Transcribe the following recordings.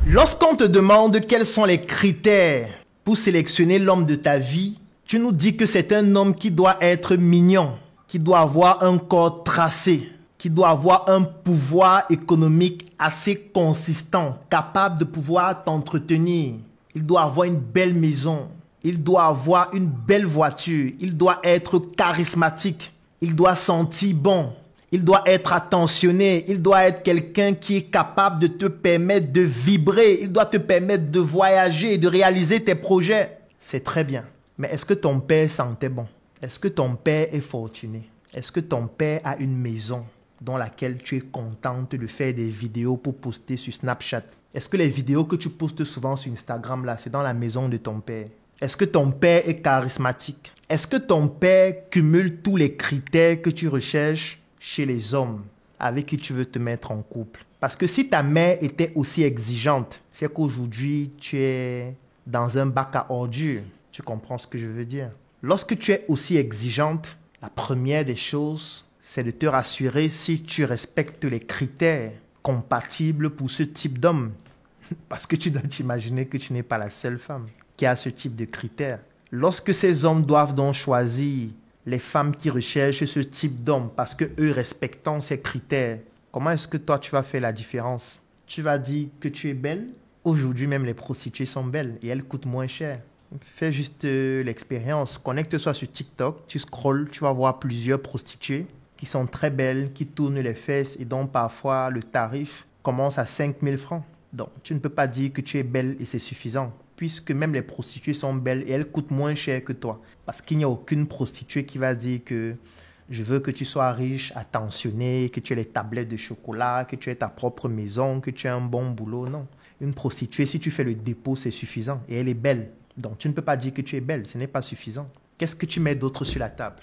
Lorsqu'on te demande quels sont les critères pour sélectionner l'homme de ta vie, tu nous dis que c'est un homme qui doit être mignon, qui doit avoir un corps tracé, qui doit avoir un pouvoir économique assez consistant, capable de pouvoir t'entretenir. Il doit avoir une belle maison, il doit avoir une belle voiture, il doit être charismatique, il doit sentir bon. Il doit être attentionné, il doit être quelqu'un qui est capable de te permettre de vibrer, il doit te permettre de voyager, de réaliser tes projets. C'est très bien. Mais est-ce que ton père sentait bon? Est-ce que ton père est fortuné? Est-ce que ton père a une maison dans laquelle tu es contente de faire des vidéos pour poster sur Snapchat? Est-ce que les vidéos que tu postes souvent sur Instagram, là, c'est dans la maison de ton père? Est-ce que ton père est charismatique? Est-ce que ton père cumule tous les critères que tu recherches chez les hommes avec qui tu veux te mettre en couple? Parce que si ta mère était aussi exigeante, c'est qu'aujourd'hui, tu es dans un bac à ordures. Tu comprends ce que je veux dire? Lorsque tu es aussi exigeante, la première des choses, c'est de te rassurer si tu respectes les critères compatibles pour ce type d'homme. Parce que tu dois t'imaginer que tu n'es pas la seule femme qui a ce type de critères. Lorsque ces hommes doivent donc choisir les femmes qui recherchent ce type d'homme parce que eux respectant ces critères, comment est-ce que toi tu vas faire la différence? Tu vas dire que tu es belle? Aujourd'hui même les prostituées sont belles et elles coûtent moins cher. Fais juste l'expérience. Connecte-toi sur TikTok, tu scrolles, tu vas voir plusieurs prostituées qui sont très belles, qui tournent les fesses et dont parfois le tarif commence à 5 000 francs. Donc tu ne peux pas dire que tu es belle et c'est suffisant, puisque même les prostituées sont belles et elles coûtent moins cher que toi. Parce qu'il n'y a aucune prostituée qui va dire que je veux que tu sois riche, attentionné, que tu aies les tablettes de chocolat, que tu aies ta propre maison, que tu aies un bon boulot. Non. Une prostituée, si tu fais le dépôt, c'est suffisant et elle est belle. Donc tu ne peux pas dire que tu es belle, ce n'est pas suffisant. Qu'est-ce que tu mets d'autre sur la table?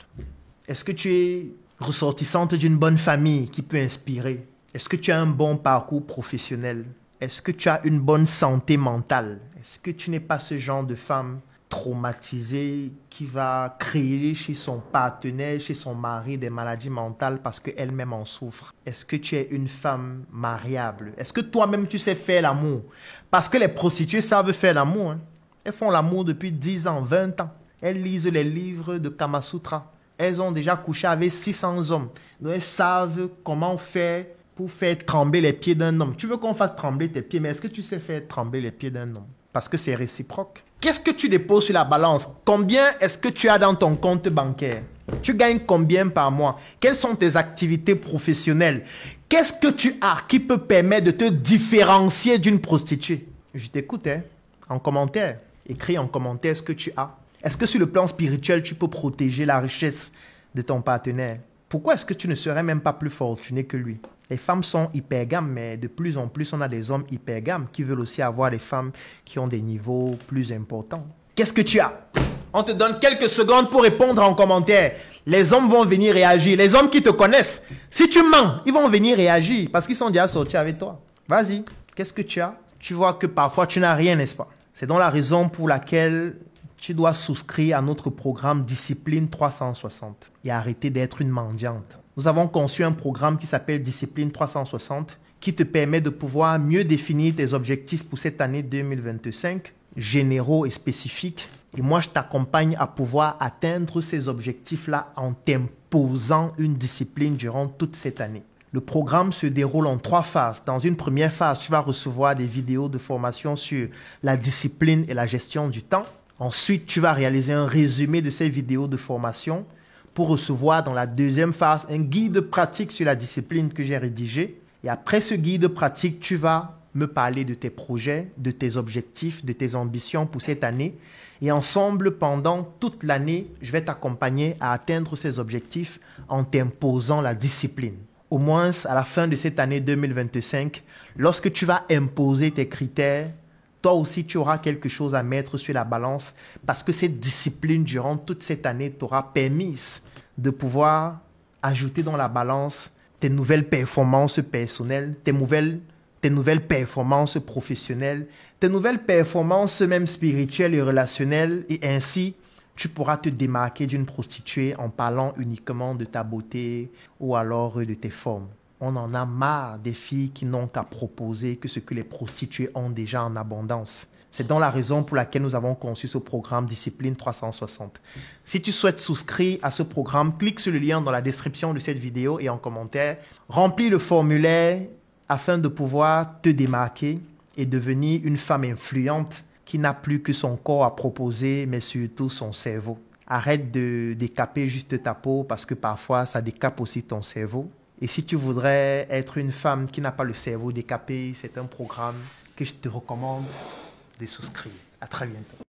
Est-ce que tu es ressortissante d'une bonne famille qui peut inspirer? Est-ce que tu as un bon parcours professionnel? Est-ce que tu as une bonne santé mentale? Est-ce que tu n'es pas ce genre de femme traumatisée qui va créer chez son partenaire, chez son mari des maladies mentales parce qu'elle-même en souffre? Est-ce que tu es une femme mariable? Est-ce que toi-même tu sais faire l'amour? Parce que les prostituées savent faire l'amour. Hein? Elles font l'amour depuis 10 ans, 20 ans. Elles lisent les livres de Kama Sutra. Elles ont déjà couché avec 600 hommes. Donc elles savent comment faire pour faire trembler les pieds d'un homme. Tu veux qu'on fasse trembler tes pieds, mais est-ce que tu sais faire trembler les pieds d'un homme? Parce que c'est réciproque. Qu'est-ce que tu déposes sur la balance? Combien est-ce que tu as dans ton compte bancaire? Tu gagnes combien par mois? Quelles sont tes activités professionnelles? Qu'est-ce que tu as qui peut permettre de te différencier d'une prostituée? Je t'écoute, hein? En commentaire. Écris en commentaire ce que tu as. Est-ce que sur le plan spirituel, tu peux protéger la richesse de ton partenaire? Pourquoi est-ce que tu ne serais même pas plus fortuné que lui? Les femmes sont hypergames, mais de plus en plus, on a des hommes hypergames qui veulent aussi avoir des femmes qui ont des niveaux plus importants. Qu'est-ce que tu as? On te donne quelques secondes pour répondre en commentaire. Les hommes vont venir réagir. Les hommes qui te connaissent, si tu mens, ils vont venir réagir parce qu'ils sont déjà sortis avec toi. Vas-y, qu'est-ce que tu as? Tu vois que parfois, tu n'as rien, n'est-ce pas? C'est donc la raison pour laquelle tu dois souscrire à notre programme Discipline 360 et arrêter d'être une mendiante. Nous avons conçu un programme qui s'appelle Discipline 360 qui te permet de pouvoir mieux définir tes objectifs pour cette année 2025, généraux et spécifiques. Et moi, je t'accompagne à pouvoir atteindre ces objectifs-là en t'imposant une discipline durant toute cette année. Le programme se déroule en 3 phases. Dans une première phase, tu vas recevoir des vidéos de formation sur la discipline et la gestion du temps. Ensuite, tu vas réaliser un résumé de ces vidéos de formation pour recevoir dans la deuxième phase un guide pratique sur la discipline que j'ai rédigé. Et après ce guide pratique, tu vas me parler de tes projets, de tes objectifs, de tes ambitions pour cette année. Et ensemble, pendant toute l'année, je vais t'accompagner à atteindre ces objectifs en t'imposant la discipline. Au moins, à la fin de cette année 2025, lorsque tu vas imposer tes critères, toi aussi, tu auras quelque chose à mettre sur la balance parce que cette discipline, durant toute cette année, t'aura permis de pouvoir ajouter dans la balance tes nouvelles performances personnelles, tes nouvelles performances professionnelles, tes nouvelles performances même spirituelles et relationnelles. Et ainsi, tu pourras te démarquer d'une prostituée en parlant uniquement de ta beauté ou alors de tes formes. On en a marre des filles qui n'ont qu'à proposer que ce que les prostituées ont déjà en abondance. C'est donc la raison pour laquelle nous avons conçu ce programme Discipline 360. Si tu souhaites souscrire à ce programme, clique sur le lien dans la description de cette vidéo et en commentaire. Remplis le formulaire afin de pouvoir te démarquer et devenir une femme influente qui n'a plus que son corps à proposer, mais surtout son cerveau. Arrête de décaper juste ta peau parce que parfois ça décape aussi ton cerveau. Et si tu voudrais être une femme qui n'a pas le cerveau décapé, c'est un programme que je te recommande de souscrire. À très bientôt.